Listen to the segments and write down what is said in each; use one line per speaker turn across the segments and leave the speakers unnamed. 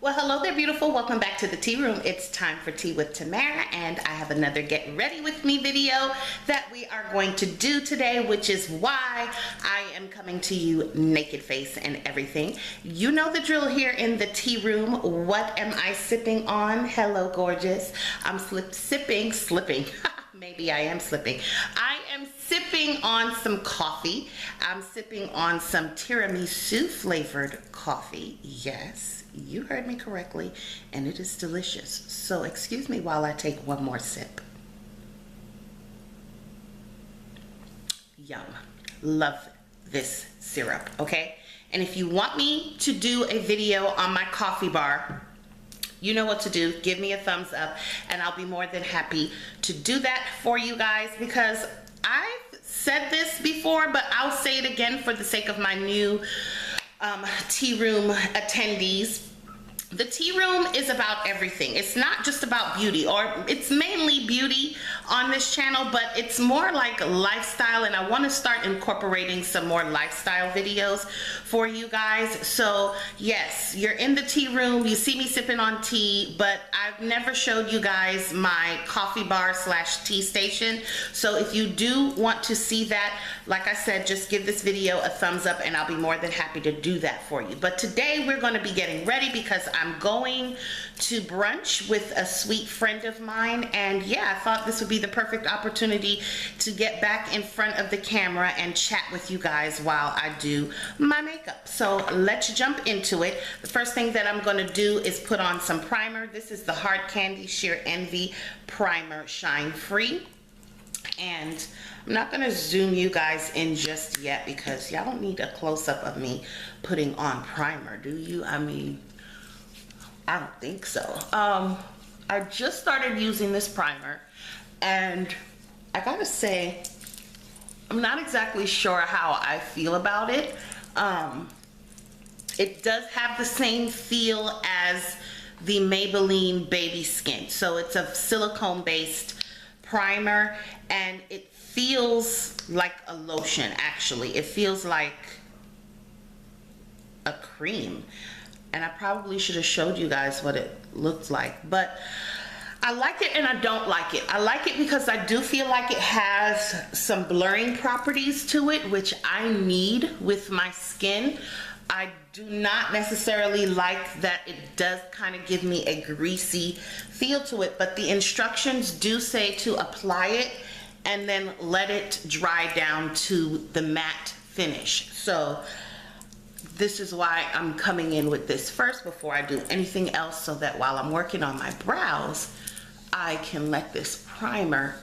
Well, hello there, beautiful. Welcome back to the tea room. It's time for tea with Tamara, and I have another Get Ready With Me video that we are going to do today, which is why I am coming to you naked face and everything. You know the drill here in the tea room. What am I sipping on? Hello, gorgeous. I'm slipping. Maybe I am slipping. I am sipping on some coffee. I'm sipping on some tiramisu flavored coffee. Yes, you heard me correctly, and it is delicious. So excuse me while I take one more sip. Yum. Love this syrup, okay? And if you want me to do a video on my coffee bar, you know what to do. Give me a thumbs up and I'll be more than happy to do that for you guys, because I've said this before, but I'll say it again for the sake of my new tea room attendees. The tea room is about everything. It's not just about beauty, or it's mainly beauty on this channel, but it's more like lifestyle, and I want to start incorporating some more lifestyle videos for you guys. So yes, you're in the tea room, you see me sipping on tea, but I've never showed you guys my coffee bar slash tea station. So if you do want to see that, like I said, just give this video a thumbs up and I'll be more than happy to do that for you. But today we're going to be getting ready because I'm going to brunch with a sweet friend of mine, and yeah, I thought this would be the perfect opportunity to get back in front of the camera and chat with you guys while I do my makeup. So let's jump into it. The first thing that I'm going to do is put on some primer. This is the Hard Candy Sheer Envy Primer Shine Free, and I'm not going to zoom you guys in just yet because y'all don't need a close-up of me putting on primer, do you? I mean, I don't think so. I just started using this primer, and I gotta say, I'm not exactly sure how I feel about it. It does have the same feel as the Maybelline Baby Skin. So it's a silicone-based primer, and it feels like a lotion, actually. It feels like a cream. And I probably should have showed you guys what it looked like, but I like it and I don't like it. I like it because I do feel like it has some blurring properties to it, which I need with my skin. I do not necessarily like that it does kind of give me a greasy feel to it, but the instructions do say to apply it and then let it dry down to the matte finish. So this is why I'm coming in with this first before I do anything else, so that while I'm working on my brows, I can let this primer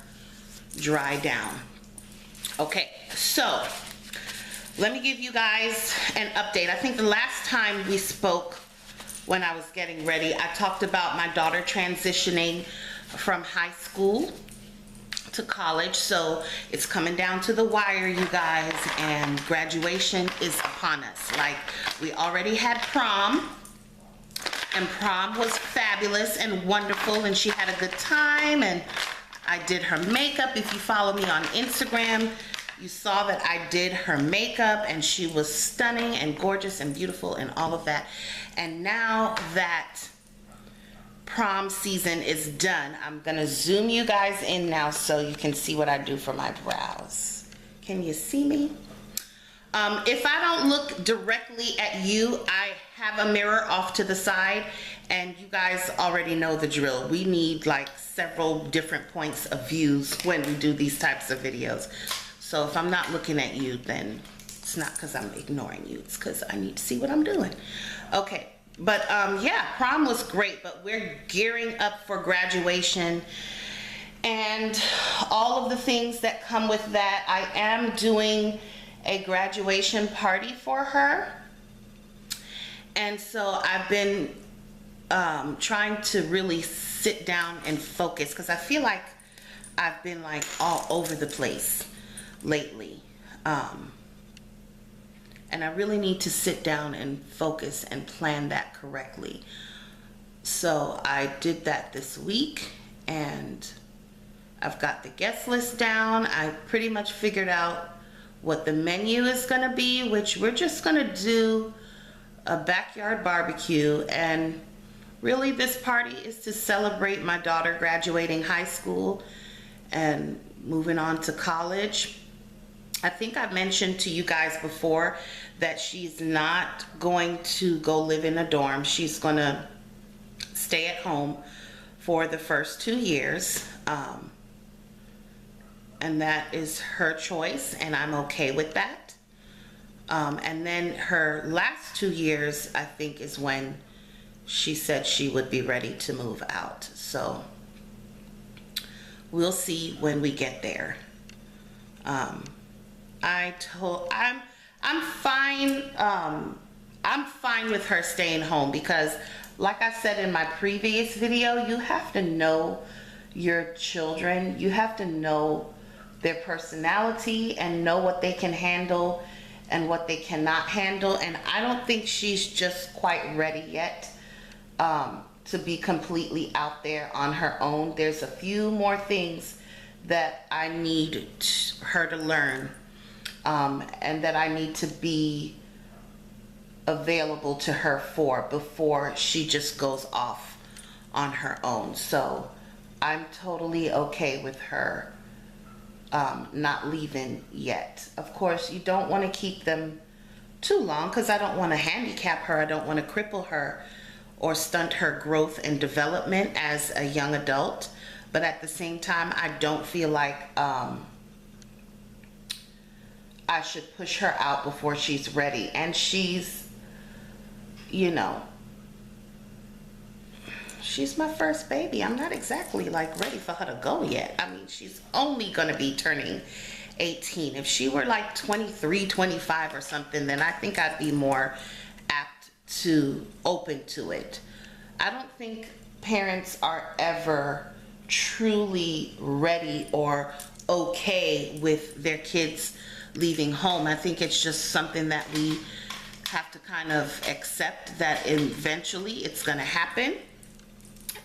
dry down. Okay, so let me give you guys an update. I think the last time we spoke when I was getting ready, I talked about my daughter transitioning from high school to college. So it's coming down to the wire, you guys, and graduation is upon us. Like, we already had prom, and prom was fabulous and wonderful, and she had a good time, and I did her makeup. If you follow me on Instagram, you saw that I did her makeup, and she was stunning and gorgeous and beautiful and all of that. And now that prom season is done, I'm gonna zoom you guys in now so you can see what I do for my brows. Can you see me? If I don't look directly at you, I have a mirror off to the side, and you guys already know the drill. We need like several different points of views when we do these types of videos. So if I'm not looking at you, then it's not because I'm ignoring you, it's because I need to see what I'm doing. Okay. But yeah, prom was great, but we're gearing up for graduation and all of the things that come with that. I am doing a graduation party for her, and so I've been trying to really sit down and focus, because I feel like I've been like all over the place lately. And I really need to sit down and focus and plan that correctly. So I did that this week, and I've got the guest list down. I pretty much figured out what the menu is gonna be, which we're just gonna do a backyard barbecue, and really this party is to celebrate my daughter graduating high school and moving on to college. I think I mentioned to you guys before that she's not going to go live in a dorm. She's going to stay at home for the first 2 years. And that is her choice, and I'm okay with that. And then her last 2 years, I think, is when she said she would be ready to move out. So we'll see when we get there. I'm fine. I'm fine with her staying home because, like I said in my previous video, you have to know your children. You have to know their personality and know what they can handle and what they cannot handle. And I don't think she's just quite ready yet to be completely out there on her own. There's a few more things that I need her to learn, and that I need to be available to her for before she just goes off on her own. So I'm totally okay with her not leaving yet. Of course, you don't want to keep them too long because I don't want to handicap her. I don't want to cripple her or stunt her growth and development as a young adult. But at the same time, I don't feel like I should push her out before she's ready. And she's, you know, she's my first baby. I'm not exactly like ready for her to go yet. I mean, she's only gonna be turning 18. If she were like 23, 25 or something, then I think I'd be more apt to open to it. I don't think parents are ever truly ready or okay with their kids leaving home. I think it's just something that we have to kind of accept that eventually it's gonna happen.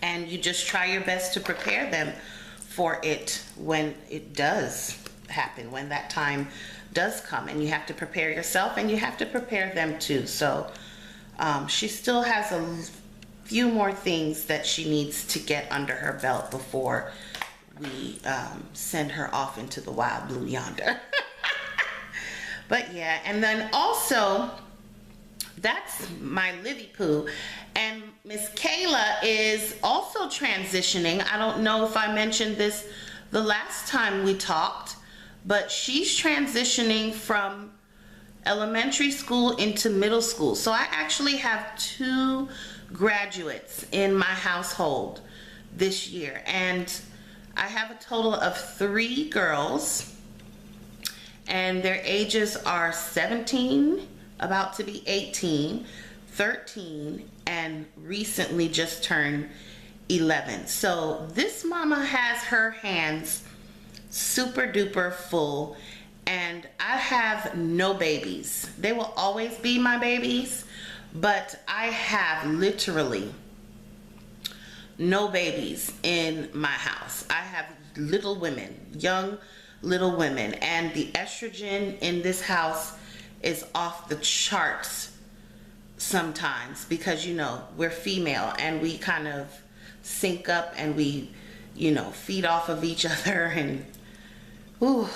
And you just try your best to prepare them for it when it does happen, when that time does come. And you have to prepare yourself and you have to prepare them too. So she still has a few more things that she needs to get under her belt before we send her off into the wild blue yonder. But yeah, and then also, that's my Livy Poo. And Miss Kayla is also transitioning. I don't know if I mentioned this the last time we talked, but she's transitioning from elementary school into middle school. So I actually have 2 graduates in my household this year. And I have a total of 3 girls. And their ages are 17, about to be 18, 13, and recently just turned 11. So this mama has her hands super duper full, and I have no babies. They will always be my babies, but I have literally no babies in my house. I have little women, young little women, and the estrogen in this house is off the charts sometimes because, you know, we're female and we kind of sync up and we, you know, feed off of each other, and ooh,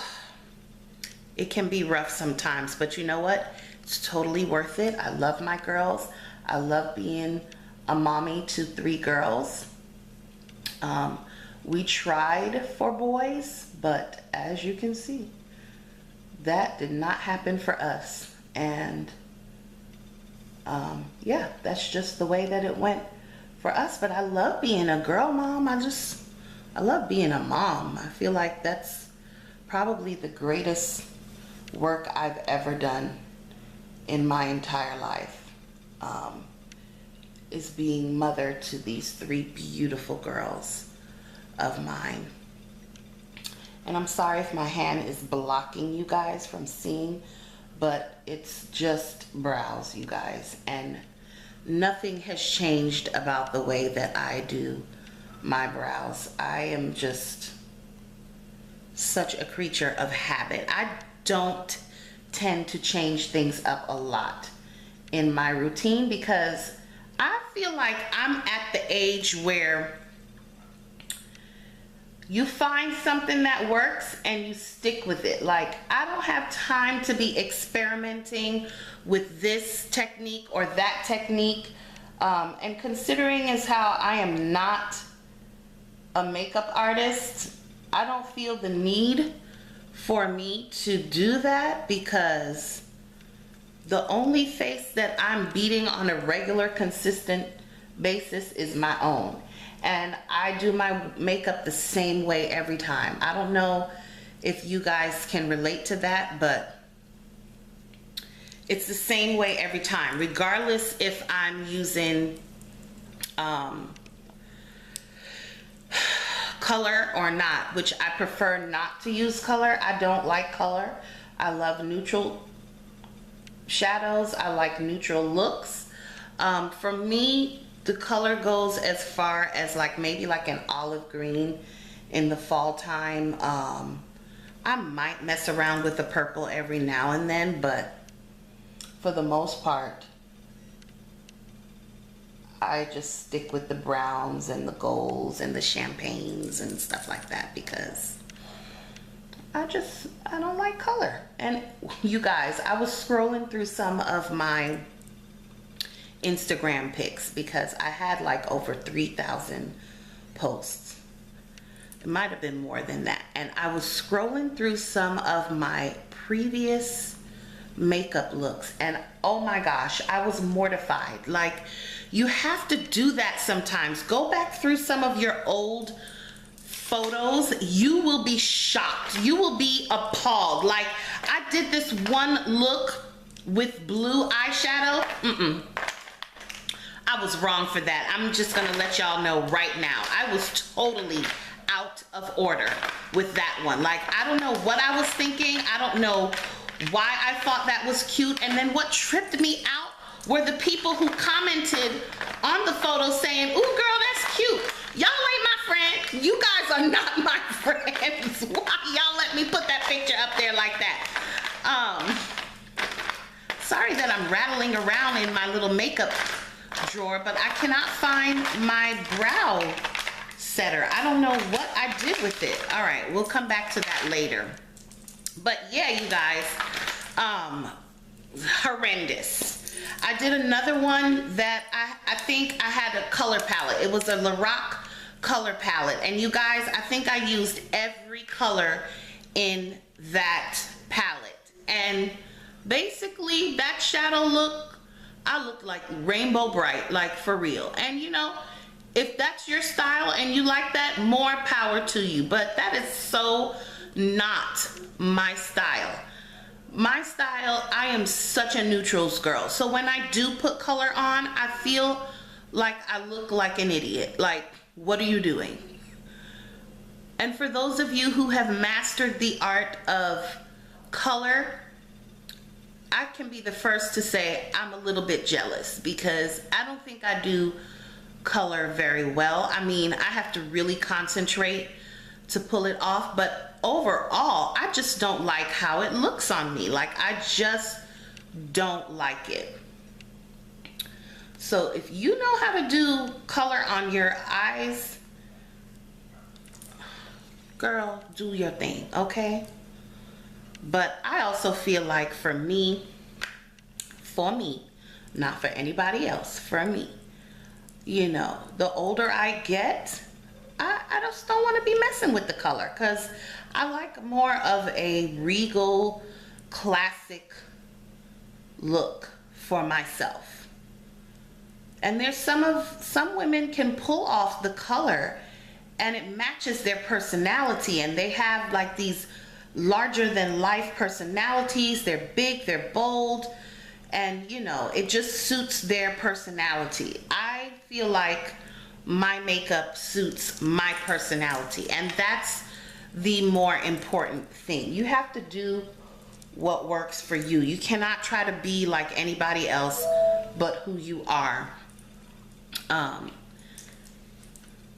it can be rough sometimes, but you know what? It's totally worth it. I love my girls. I love being a mommy to 3 girls. We tried for boys, but as you can see, that did not happen for us. And yeah, that's just the way that it went for us. But I love being a girl mom. I love being a mom. I feel like that's probably the greatest work I've ever done in my entire life, is being mother to these 3 beautiful girls of mine. And I'm sorry if my hand is blocking you guys from seeing, but it's just brows, you guys, and nothing has changed about the way that I do my brows. I am just such a creature of habit. I don't tend to change things up a lot in my routine because I feel like I'm at the age where you find something that works and you stick with it. Like, I don't have time to be experimenting with this technique or that technique. And considering as how I am not a makeup artist, I don't feel the need for me to do that, because the only face that I'm beating on a regular, consistent basis is my own. And I do my makeup the same way every time. I don't know if you guys can relate to that, but it's the same way every time, regardless if I'm using color or not, which I prefer not to use color. I don't like color. I love neutral shadows. I like neutral looks. For me, the color goes as far as like maybe like an olive green in the fall time. I might mess around with the purple every now and then, but for the most part, I just stick with the browns and the golds and the champagnes and stuff like that, because I don't like color. And you guys, I was scrolling through some of my Instagram pics because I had like over 3,000 posts. It might have been more than that. And I was scrolling through some of my previous makeup looks, and oh my gosh, I was mortified. Like, you have to do that sometimes. Go back through some of your old photos. You will be shocked. You will be appalled. Like, I did this one look with blue eyeshadow. I was wrong for that. I'm just gonna let y'all know right now. I was totally out of order with that one. Like, I don't know what I was thinking. I don't know why I thought that was cute. And then what tripped me out were the people who commented on the photo saying, "Ooh, girl, that's cute. Y'all ain't my friend. You guys are not my friends. Why y'all let me put that picture up there like that?" Sorry that I'm rattling around in my little makeup drawer, but I cannot find my brow setter. I don't know what I did with it. All right, we'll come back to that later. But yeah, you guys, horrendous. I did another one that I think I had a color palette. It was a Lorac color palette. And you guys, I think I used every color in that palette. And basically that shadow look, I looked like rainbow bright, like for real. And you know, if that's your style and you like that, more power to you. But that is so not my style. My style, I am such a neutrals girl. So when I do put color on, I feel like I look like an idiot. Like, what are you doing? And for those of you who have mastered the art of color, I can be the first to say I'm a little bit jealous, because I don't think I do color very well. I mean, I have to really concentrate to pull it off, but overall, I just don't like how it looks on me. Like, I just don't like it. So if you know how to do color on your eyes, girl, do your thing, okay? But I also feel like for me, not for anybody else, for me, you know, the older I get, I just don't want to be messing with the color, because I like more of a regal, classic look for myself. And there's some women can pull off the color and it matches their personality, and they have like these larger than life personalities. They're big, they're bold, and you know, it just suits their personality. I feel like my makeup suits my personality, and that's the more important thing. You have to do what works for you. You cannot try to be like anybody else but who you are.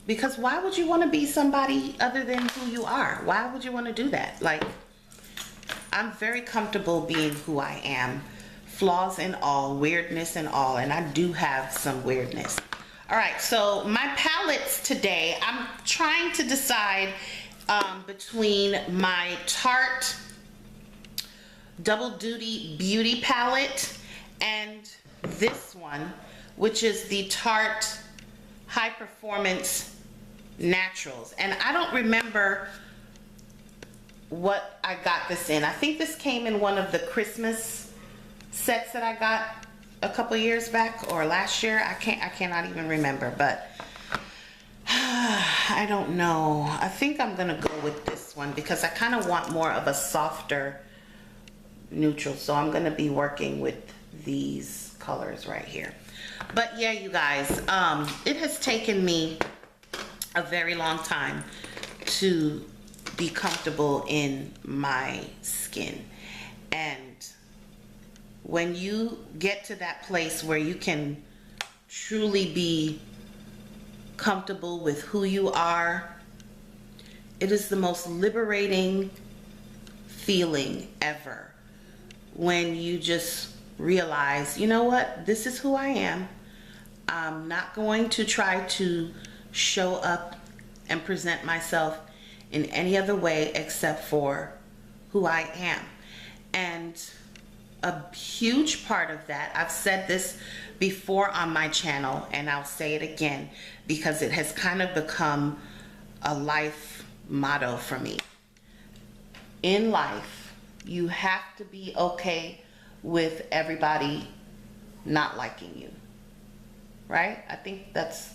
Because why would you want to be somebody other than who you are? Why would you want to do that? Like, I'm very comfortable being who I am flaws and all, weirdness and all, and I do have some weirdness. All right, so my palettes today, I'm trying to decide between my Tarte Double Duty Beauty palette and this one, which is the Tarte High Performance Naturals. And I don't remember what I got this in. I think this came in one of the Christmas sets that I got a couple years back or last year. I cannot even remember, but I don't know. I think I'm gonna go with this one because I kind of want more of a softer neutral, so I'm gonna be working with these colors right here. But yeah, you guys, it has taken me a very long time to be comfortable in my skin, and when you get to that place where you can truly be comfortable with who you are, it is the most liberating feeling ever when you just realize, you know what, this is who I am. I'm not going to try to show up and present myself in any other way except for who I am. And a huge part of that, I've said this before on my channel and I'll say it again because it has kind of become a life motto for me. In life, you have to be okay with everybody not liking you, right? I think that's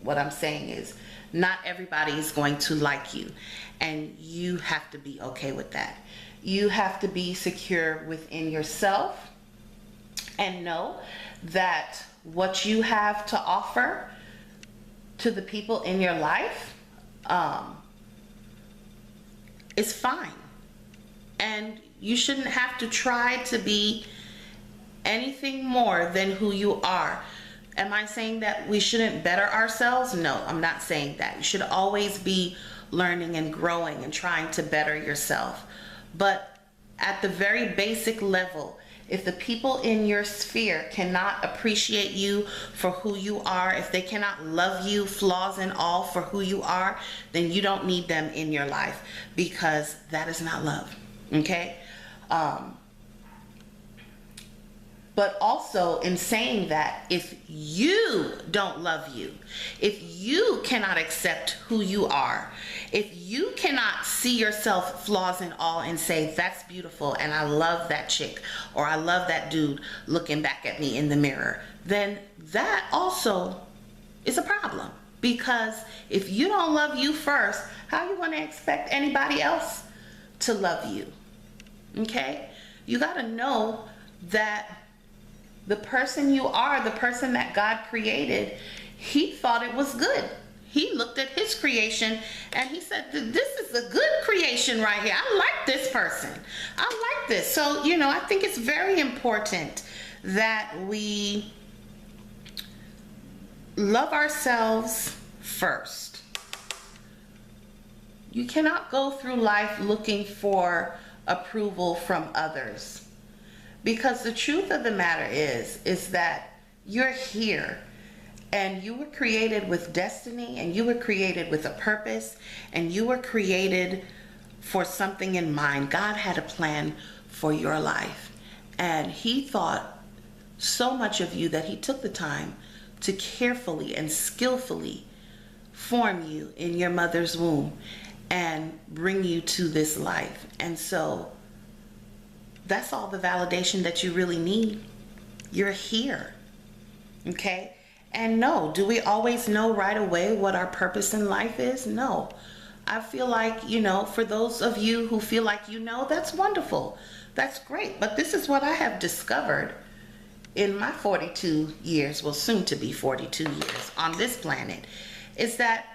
what I'm saying is not everybody is going to like you, and you have to be okay with that. You have to be secure within yourself and know that what you have to offer to the people in your life is fine. And you shouldn't have to try to be anything more than who you are. Am I saying that we shouldn't better ourselves? No, I'm not saying that. You should always be learning and growing and trying to better yourself. But at the very basic level, if the people in your sphere cannot appreciate you for who you are, if they cannot love you, flaws and all, for who you are, then you don't need them in your life, because that is not love, okay? But also, in saying that, if you don't love you, if you cannot accept who you are, if you cannot see yourself flaws and all and say, that's beautiful and I love that chick or I love that dude looking back at me in the mirror, then that also is a problem. Because if you don't love you first, how are you going to expect anybody else to love you? Okay? You got to know that the person you are, the person that God created, he thought it was good. He looked at his creation and he said, this is a good creation right here. I like this person. I like this. So, you know, I think it's very important that we love ourselves first. You cannot go through life looking for approval from others. Because the truth of the matter is that you're here and you were created with destiny, and you were created with a purpose, and you were created for something in mind. God had a plan for your life, and he thought so much of you that he took the time to carefully and skillfully form you in your mother's womb and bring you to this life. And so that's all the validation that you really need. You're here, okay? And no, do we always know right away what our purpose in life is? No. I feel like, you know, for those of you who feel like you know, that's wonderful. That's great. But this is what I have discovered in my 42 years, well, soon to be 42 years on this planet, is that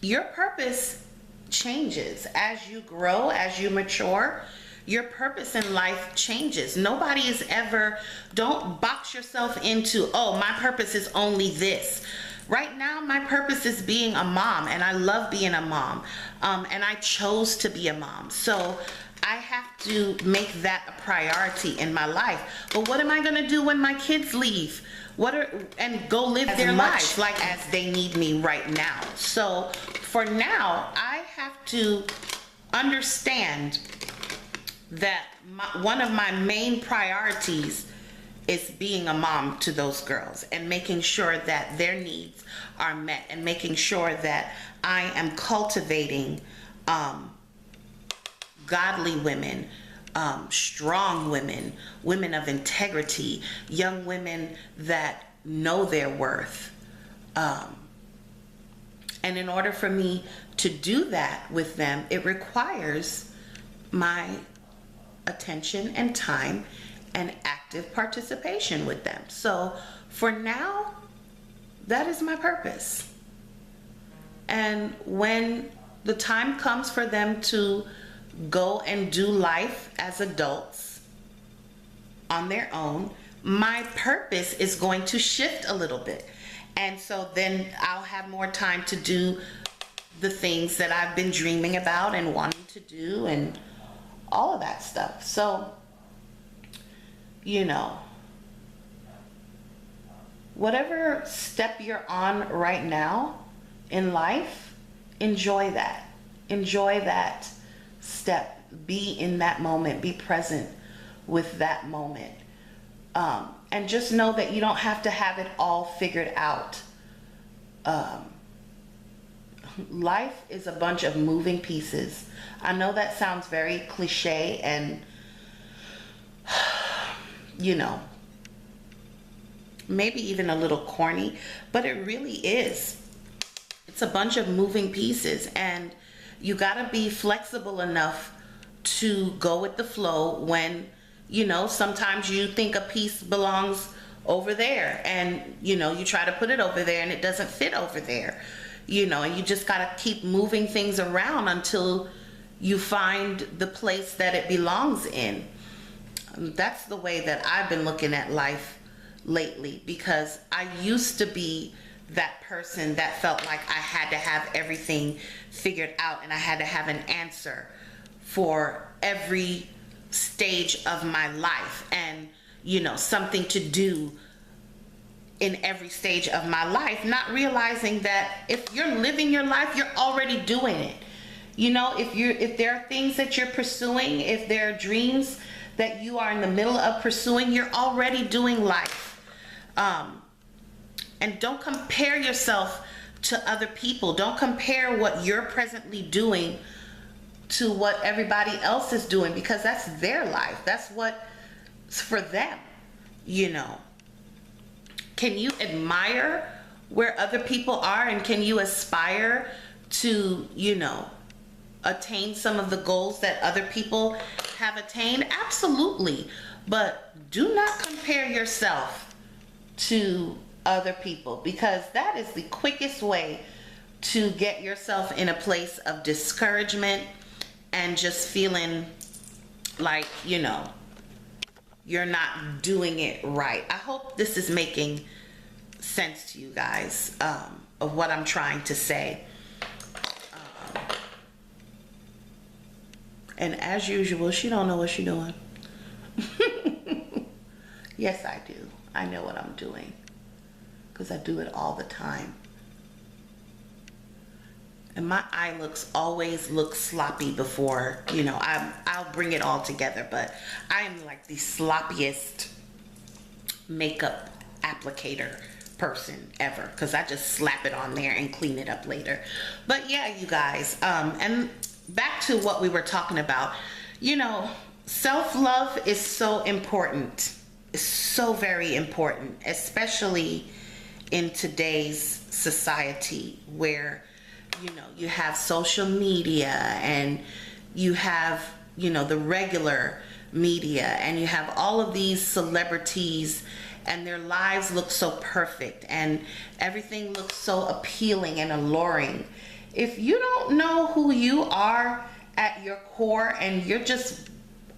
your purpose changes as you grow, as you mature. Your purpose in life changes. Nobody is ever, don't box yourself into, oh, my purpose is only this. Right now, my purpose is being a mom, and I love being a mom. And I chose to be a mom. So I have to make that a priority in my life. But what am I gonna do when my kids leave? And go live their lives like as they need me right now. So for now, I have to understand that one of my main priorities is being a mom to those girls and making sure that their needs are met and making sure that I am cultivating godly women, strong women, women of integrity, young women that know their worth. And in order for me to do that with them, it requires my attention and time and active participation with them. So for now, that is my purpose. And when the time comes for them to go and do life as adults on their own, my purpose is going to shift a little bit. And so then I'll have more time to do the things that I've been dreaming about and wanting to do and all of that stuff. So, you know, whatever step you're on right now in life, enjoy that. Enjoy that step. Be in that moment. Be present with that moment. And just know that you don't have to have it all figured out. Life is a bunch of moving pieces. I know that sounds very cliche and, you know, maybe even a little corny, but it really is. It's a bunch of moving pieces, and you gotta be flexible enough to go with the flow when, you know, sometimes you think a piece belongs over there and, you know, you try to put it over there and it doesn't fit over there, you know, and you just gotta keep moving things around until you find the place that it belongs in. That's the way that I've been looking at life lately, because I used to be that person that felt like I had to have everything figured out and I had to have an answer for every stage of my life and, you know, something to do in every stage of my life, not realizing that if you're living your life, you're already doing it. You know, if there are things that you're pursuing, if there are dreams that you are in the middle of pursuing, you're already doing life. And don't compare yourself to other people. Don't compare what you're presently doing to what everybody else is doing, because that's their life. That's what's for them, you know. Can you admire where other people are, and can you aspire to, you know, attain some of the goals that other people have attained? Absolutely. But do not compare yourself to other people, because that is the quickest way to get yourself in a place of discouragement and just feeling like, you know, you're not doing it right. I hope this is making sense to you guys, of what I'm trying to say. And as usual, she don't know what she's doing. Yes, I do. I know what I'm doing, because I do it all the time. And my eye always looks sloppy before, you know, I'll bring it all together, but I am like the sloppiest makeup applicator person ever, because I just slap it on there and clean it up later. But yeah, you guys, and back to what we were talking about, you know, self-love is so important. It's so very important, especially in today's society where, you know, you have social media and you have, you know, the regular media, and you have all of these celebrities and their lives look so perfect and everything looks so appealing and alluring. If you don't know who you are at your core and you're just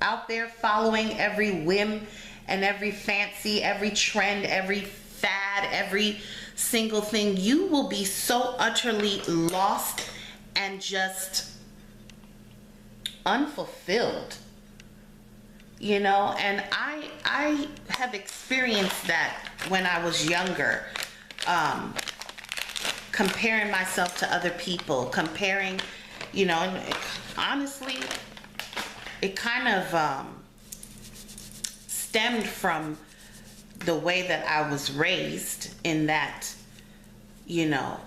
out there following every whim and every fancy, every trend, every fad, every single thing, you will be so utterly lost and just unfulfilled, you know. And I have experienced that when I was younger, comparing myself to other people, comparing, you know, and honestly, it kind of stemmed from the way that I was raised, in that, you know,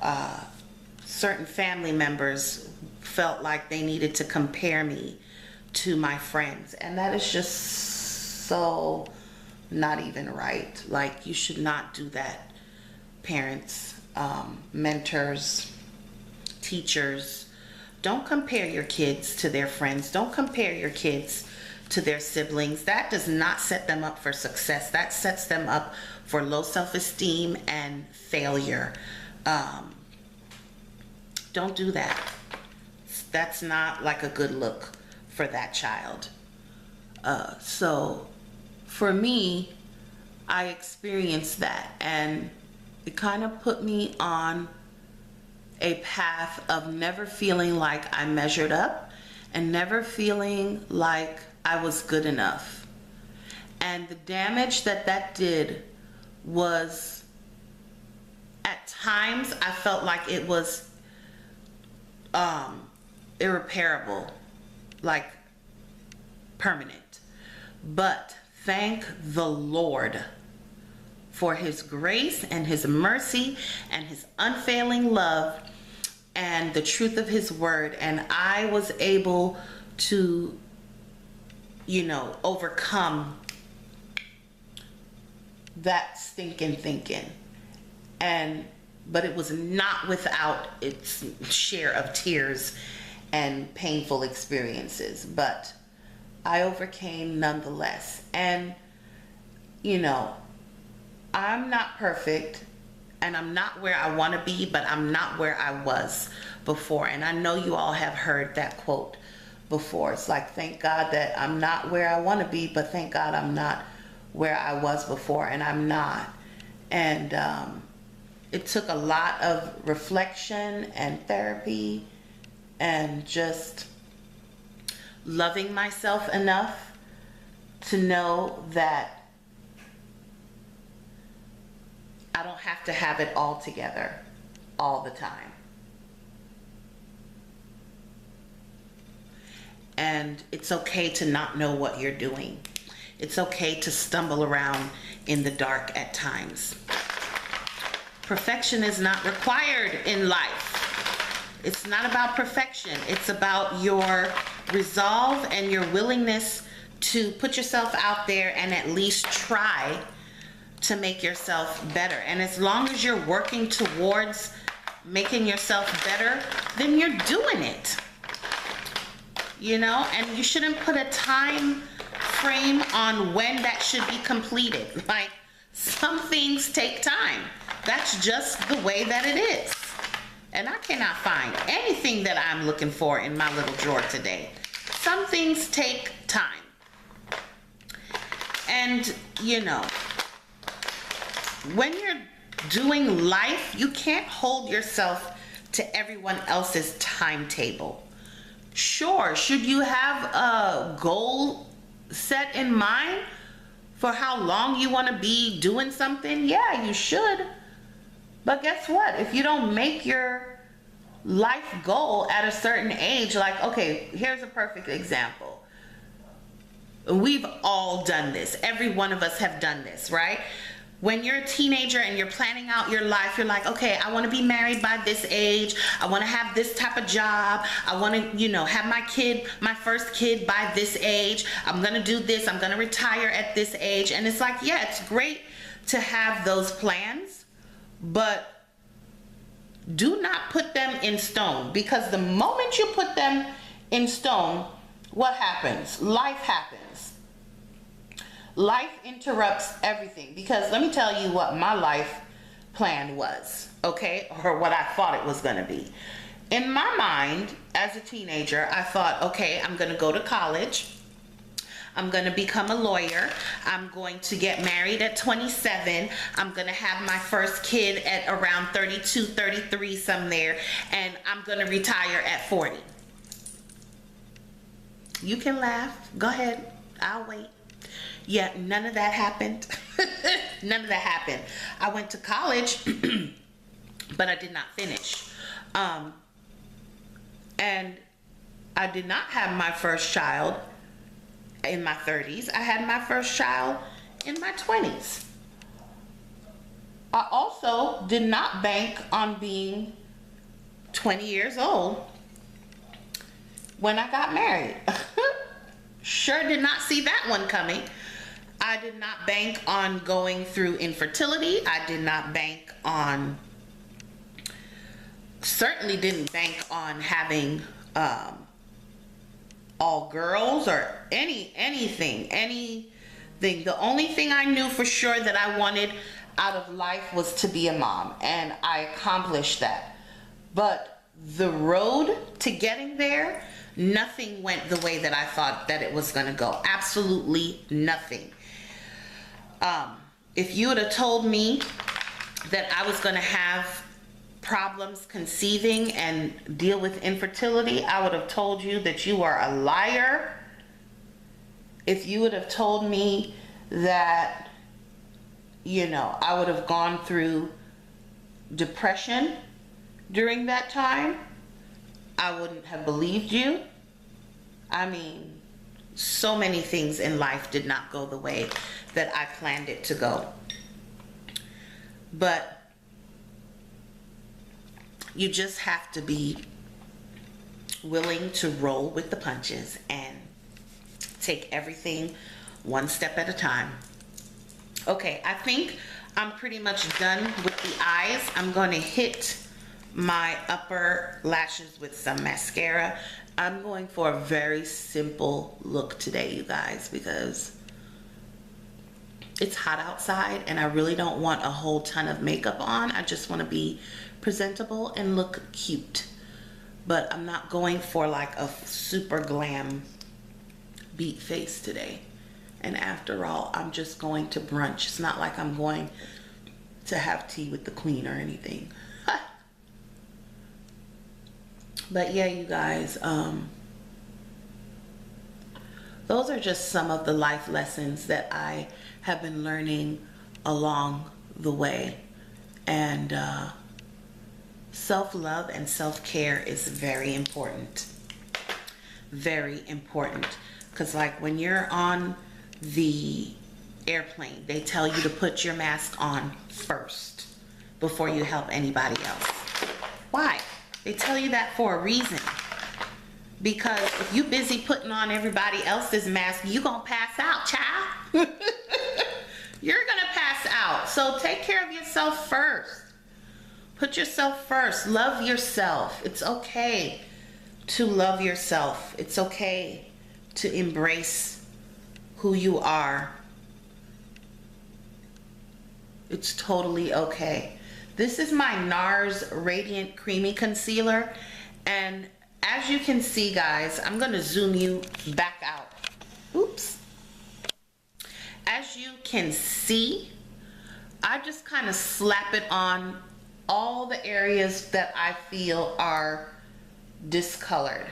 certain family members felt like they needed to compare me to my friends, and that is just so not even right. Like, you should not do that. Parents, mentors, teachers, don't compare your kids to their friends. Don't compare your kids to their siblings. That does not set them up for success. That sets them up for low self-esteem and failure. Don't do that. That's not like a good look for that child. So for me, I experienced that, and it kind of put me on a path of never feeling like I measured up and never feeling like I was good enough. And the damage that that did was, at times, I felt like it was irreparable, like permanent. But thank the Lord for his grace and his mercy and his unfailing love and the truth of his word. And I was able to, you know, overcome that stinking thinking. But it was not without its share of tears and painful experiences. But I overcame nonetheless. And, you know, I'm not perfect, and I'm not where I want to be, but I'm not where I was before. And I know you all have heard that quote before. It's like, thank God that I'm not where I want to be, but thank God I'm not where I was before. And I'm not. And it took a lot of reflection and therapy and just loving myself enough to know that I don't have to have it all together all the time. And it's okay to not know what you're doing. It's okay to stumble around in the dark at times. Perfection is not required in life. It's not about perfection. It's about your resolve and your willingness to put yourself out there and at least try to make yourself better. And as long as you're working towards making yourself better, then you're doing it. You know, and you shouldn't put a time frame on when that should be completed. Like, some things take time. That's just the way that it is. And I cannot find anything that I'm looking for in my little drawer today. Some things take time. And, you know, when you're doing life, you can't hold yourself to everyone else's timetable. Sure, should you have a goal set in mind for how long you want to be doing something? Yeah, you should. But guess what? If you don't make your life goal at a certain age, like, okay, here's a perfect example. We've all done this. Every one of us have done this, right? When you're a teenager and you're planning out your life, you're like, okay, I want to be married by this age. I want to have this type of job. I want to, you know, have my first kid by this age. I'm going to do this. I'm going to retire at this age. And it's like, yeah, it's great to have those plans, but do not put them in stone, because the moment you put them in stone, what happens? Life happens. Life interrupts everything. Because let me tell you what my life plan was, okay? Or what I thought it was going to be. In my mind, as a teenager, I thought, okay, I'm going to go to college. I'm going to become a lawyer. I'm going to get married at 27. I'm going to have my first kid at around 32, 33 somewhere. And I'm going to retire at 40. You can laugh. Go ahead. I'll wait. Yeah, none of that happened. None of that happened. I went to college, but I did not finish. And I did not have my first child in my 30s. I had my first child in my 20s. I also did not bank on being 20 years old when I got married. Sure did not see that one coming. I did not bank on going through infertility. I did not bank on, certainly didn't bank on having all girls or anything. The only thing I knew for sure that I wanted out of life was to be a mom, and I accomplished that. But the road to getting there, nothing went the way that I thought that it was going to go. Absolutely nothing. If you would have told me that I was going to have problems conceiving and deal with infertility, I would have told you that you are a liar. If you would have told me that, you know, I would have gone through depression during that time, I wouldn't have believed you. I mean, so many things in life did not go the way that I planned it to go. But you just have to be willing to roll with the punches and take everything one step at a time. Okay, I think I'm pretty much done with the eyes. I'm going to hit my upper lashes with some mascara. I'm going for a very simple look today, you guys, because it's hot outside and I really don't want a whole ton of makeup on. I just want to be presentable and look cute. But I'm not going for like a super glam beat face today. And after all, I'm just going to brunch. It's not like I'm going to have tea with the queen or anything. But yeah, you guys, those are just some of the life lessons that I have been learning along the way. And self-love and self-care is very important. Very important. Because like when you're on the airplane, they tell you to put your mask on first before you help anybody else. Why? They tell you that for a reason. Because if you busy putting on everybody else's mask, you gonna pass out, child. You're gonna pass out. So take care of yourself first. Put yourself first. Love yourself. It's okay to love yourself. It's okay to embrace who you are. It's totally okay. This is my Nars Radiant Creamy Concealer, and as you can see, guys, I'm gonna zoom you back out. Oops. As you can see, I just kind of slap it on all the areas that I feel are discolored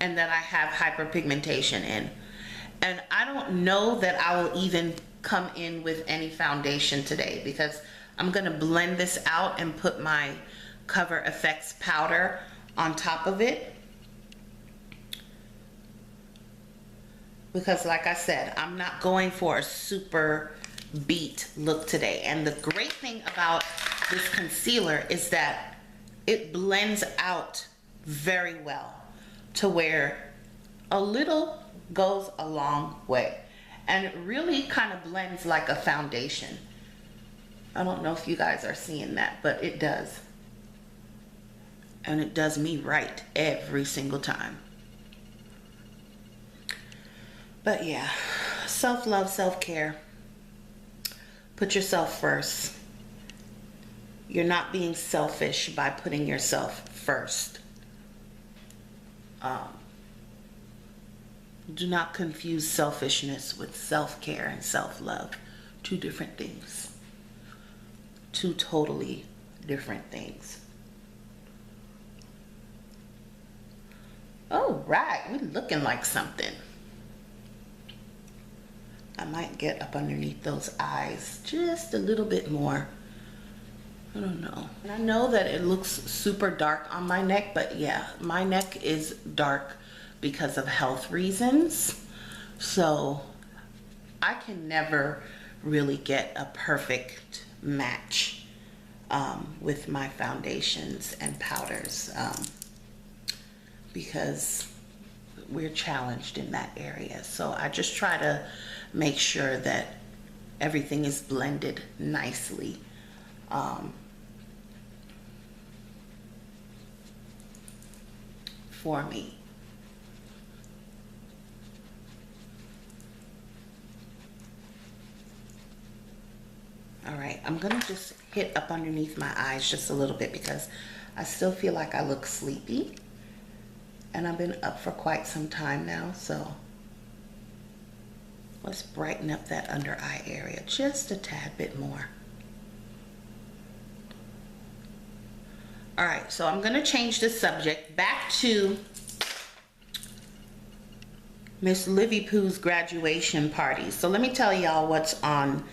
and that I have hyperpigmentation in. And I don't know that I will even come in with any foundation today, because I'm gonna blend this out and put my CoverFx powder on top of it. Because like I said, I'm not going for a super beat look today. And the great thing about this concealer is that it blends out very well to where a little goes a long way. And it really kind of blends like a foundation. I don't know if you guys are seeing that, but it does. And it does me right every single time. But yeah, self-love, self-care. Put yourself first. You're not being selfish by putting yourself first. Do not confuse selfishness with self-care and self-love. Two different things. Two totally different things. All right, we're looking like something. I might get up underneath those eyes just a little bit more. I don't know. And I know that it looks super dark on my neck, but yeah, my neck is dark because of health reasons. So I can never really get a perfect match with my foundations and powders because we're challenged in that area. So I just try to make sure that everything is blended nicely. For me. All right, I'm gonna just hit up underneath my eyes just a little bit because I still feel like I look sleepy, and I've been up for quite some time now. So let's brighten up that under eye area just a tad bit more. All right, so I'm gonna change the subject back to Miss Livy Pooh's graduation party. So let me tell y'all what's on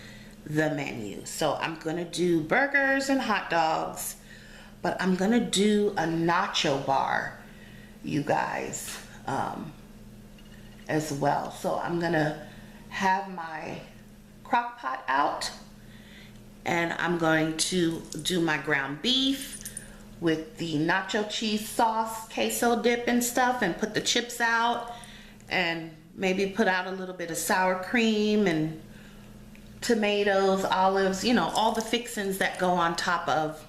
the menu. So I'm gonna do burgers and hot dogs, but I'm gonna do a nacho bar, you guys, as well. So I'm gonna have my crock pot out, and I'm going to do my ground beef with the nacho cheese sauce, queso dip and stuff, and put the chips out, and maybe put out a little bit of sour cream and tomatoes, olives, you know, all the fixings that go on top of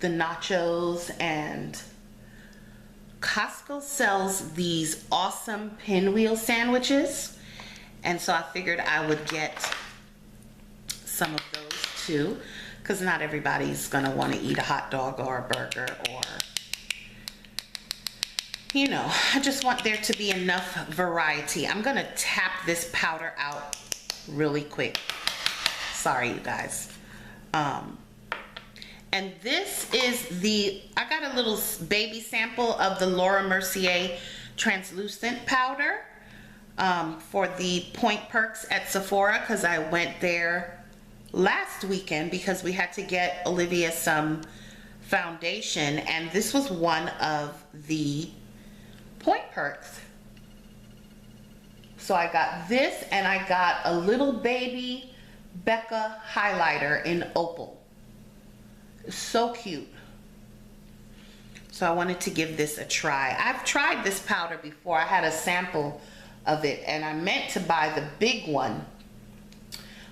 the nachos. And Costco sells these awesome pinwheel sandwiches, and so I figured I would get some of those too, because not everybody's gonna want to eat a hot dog or a burger, or, you know, I just want there to be enough variety. I'm gonna tap this powder out really quick. Sorry, you guys. And this is I got a little baby sample of the Laura Mercier translucent powder for the Point Perks at Sephora, because I went there last weekend because we had to get Olivia some foundation, and this was one of the Point Perks. So I got this, and I got a little baby Becca highlighter in Opal. So cute. So I wanted to give this a try. I've tried this powder before. I had a sample of it, and I meant to buy the big one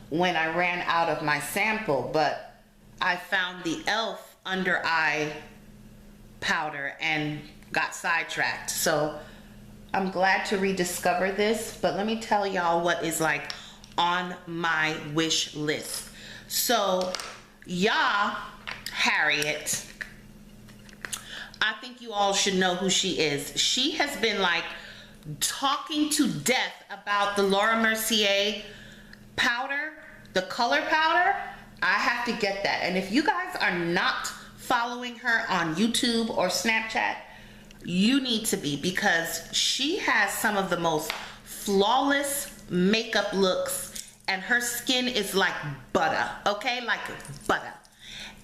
when I ran out of my sample, but I found the e.l.f. under eye powder and got sidetracked. So I'm glad to rediscover this, but let me tell y'all what is like on my wish list. So Harriet, I think you all should know who she is. She has been like talking to death about the Laura Mercier powder, the color powder. I have to get that. And if you guys are not following her on YouTube or Snapchat, you need to be, because she has some of the most flawless makeup looks, and her skin is like butter, okay? Like butter.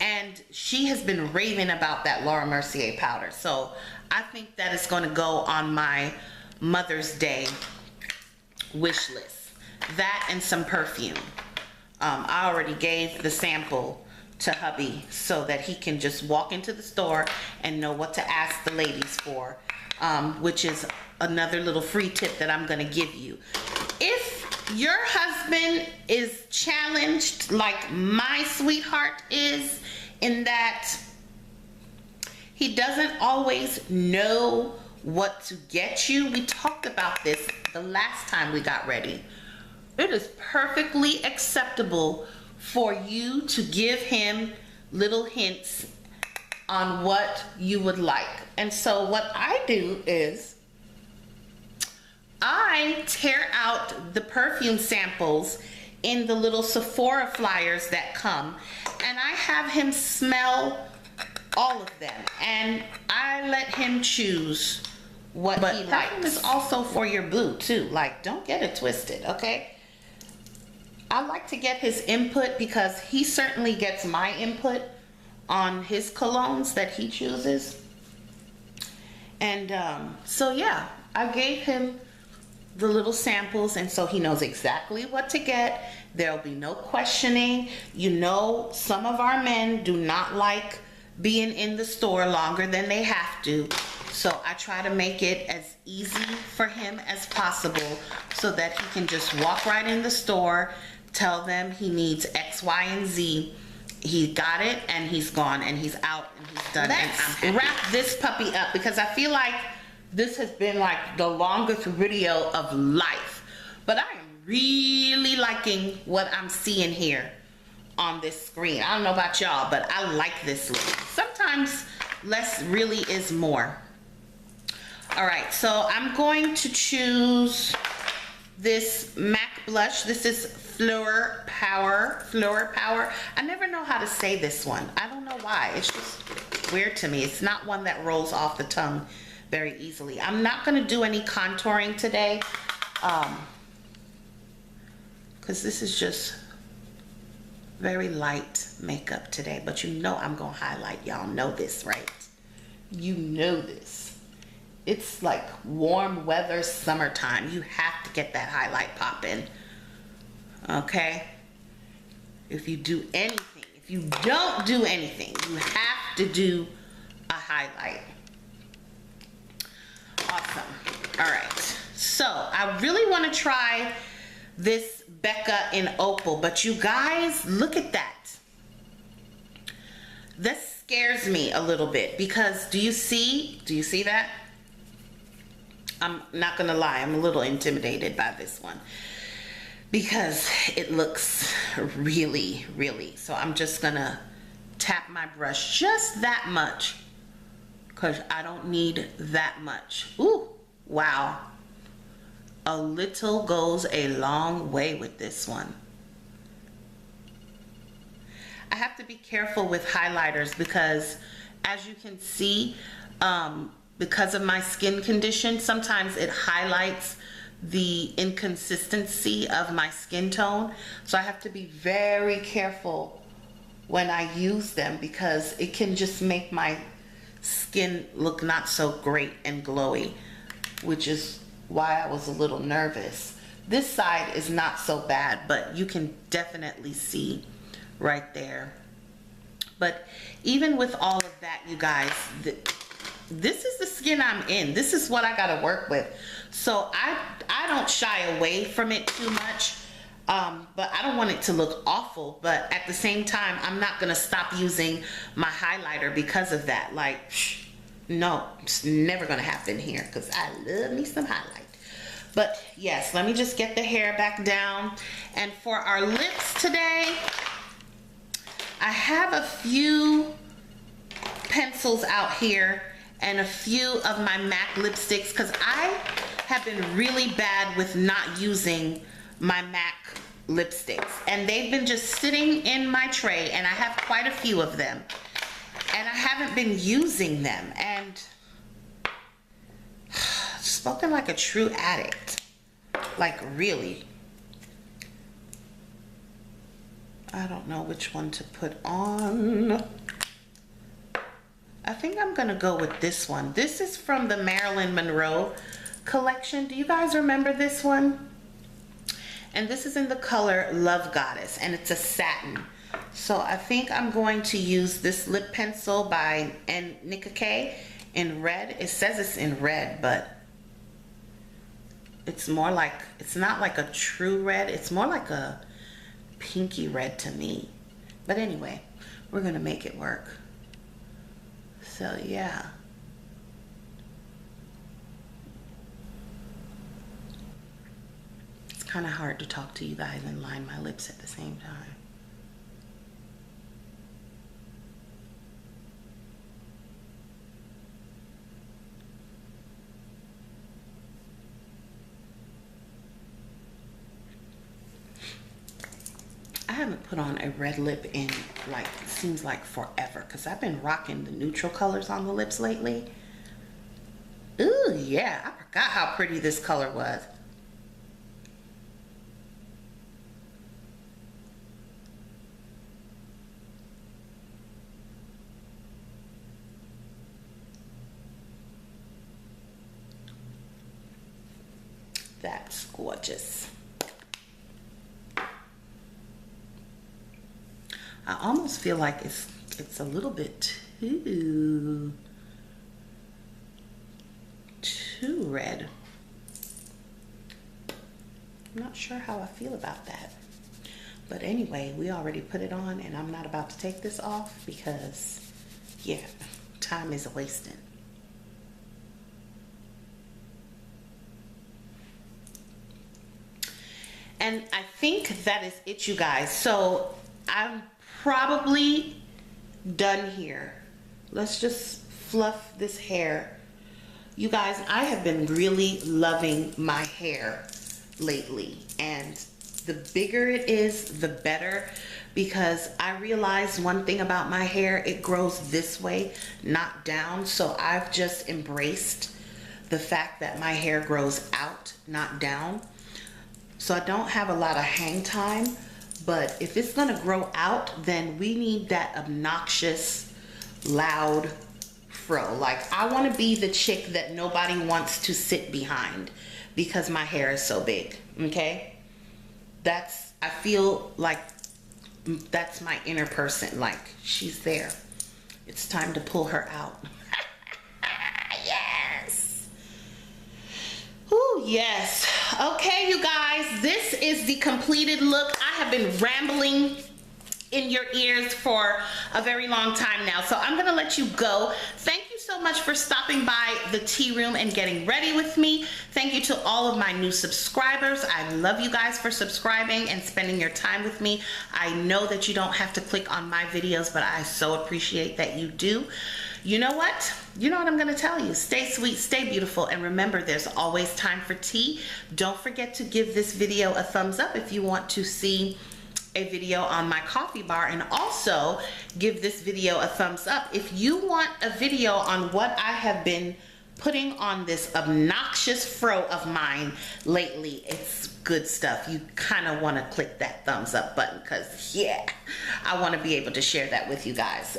And she has been raving about that Laura Mercier powder. So I think that is going to go on my Mother's Day wish list. That and some perfume. I already gave the sample to hubby so that he can just walk into the store and know what to ask the ladies for, which is another little free tip that I'm going to give you. If your husband is challenged like my sweetheart is, in that he doesn't always know what to get you. We talked about this the last time we got ready. It is perfectly acceptable for you to give him little hints on what you would like. And so what I do is I tear out the perfume samples in the little Sephora flyers that come, and I have him smell all of them, and I let him choose what he likes. Perfume is also for your boo too. Like, don't get it twisted, okay? I like to get his input because he certainly gets my input on his colognes that he chooses. And so yeah, I gave him the little samples, and so he knows exactly what to get. There'll be no questioning. You know, some of our men do not like being in the store longer than they have to. So I try to make it as easy for him as possible so that he can just walk right in the store, tell them he needs X, Y, and Z. He got it, and he's gone, and he's out, and he's done. Let's wrap this puppy up because I feel like this has been like the longest video of life. But I am really liking what I'm seeing here on this screen. I don't know about y'all, but I like this look. Sometimes less really is more. All right, so I'm going to choose this MAC blush. This is Fleur Power. I never know how to say this one. I don't know why. It's just weird to me. It's not one that rolls off the tongue very easily. I'm not going to do any contouring today because this is just very light makeup today. But you know I'm going to highlight. Y'all know this, right? You know this. It's like warm weather, summertime. You have to get that highlight popping. Okay? If you do anything, if you don't do anything, you have to do a highlight. Awesome. All right. So I really want to try this Becca in Opal, but you guys, look at that. This scares me a little bit because do you see that? I'm not gonna lie, I'm a little intimidated by this one because it looks really, so I'm just gonna tap my brush just that much because I don't need that much. Ooh, wow. A little goes a long way with this one. I have to be careful with highlighters because as you can see, because of my skin condition, sometimes it highlights the inconsistency of my skin tone. So I have to be very careful when I use them because it can just make my skin look not so great and glowy, which is why I was a little nervous. This side is not so bad, but you can definitely see right there. But even with all of that, you guys, this is the skin I'm in. This is what I gotta work with. So I don't shy away from it too much, but I don't want it to look awful. But at the same time, I'm not gonna stop using my highlighter because of that. Like, no, it's never gonna happen here because I love me some highlight. But yes, let me just get the hair back down. And for our lips today, I have a few pencils out here and a few of my MAC lipsticks because I have been really bad with not using my MAC lipsticks, and they've been just sitting in my tray, and I have quite a few of them, and I haven't been using them. And spoken like a true addict, like really. I don't know which one to put on. I think I'm gonna go with this one. This is from the Marilyn Monroe collection. Do you guys remember this one? And this is in the color Love Goddess, and it's a satin. So I think I'm going to use this lip pencil by Nicca K in Red. It says it's in red, but it's more like, it's not like a true red. It's more like a pinky red to me. But anyway, we're gonna make it work. So yeah. It's kind of hard to talk to you guys and line my lips at the same time. I haven't put on a red lip in like, it seems like forever, because I've been rocking the neutral colors on the lips lately. Ooh, yeah, I forgot how pretty this color was. That's gorgeous. I almost feel like it's a little bit too red. I'm not sure how I feel about that. But anyway, we already put it on and I'm not about to take this off because, yeah, time is wasting. And I think that is it, you guys. So I'm probably done here. Let's just fluff this hair. You guys, I have been really loving my hair lately, and the bigger it is, the better, because I realized one thing about my hair, it grows this way, not down. So I've just embraced the fact that my hair grows out, not down. So I don't have a lot of hang time, but if it's gonna grow out, then we need that obnoxious, loud fro. Like, I wanna be the chick that nobody wants to sit behind because my hair is so big, okay? I feel like that's my inner person, like, she's there. It's time to pull her out. Yes. Ooh, yes. Okay, you guys, this is the completed look. I have been rambling in your ears for a very long time now, so I'm gonna let you go. Thank you so much for stopping by the tea room and getting ready with me. Thank you to all of my new subscribers. I love you guys for subscribing and spending your time with me. I know that you don't have to click on my videos, but I so appreciate that you do. You know what? You know what I'm gonna tell you. Stay sweet, stay beautiful, and remember, there's always time for tea. Don't forget to give this video a thumbs up if you want to see a video on my coffee bar, and also give this video a thumbs up if you want a video on what I have been putting on this obnoxious fro of mine lately. It's good stuff. You kind of want to click that thumbs up button because, yeah, I want to be able to share that with you guys.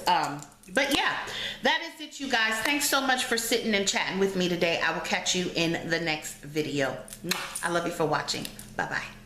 But yeah, that is it, you guys. Thanks so much for sitting and chatting with me today. I will catch you in the next video. I love you for watching. Bye-bye.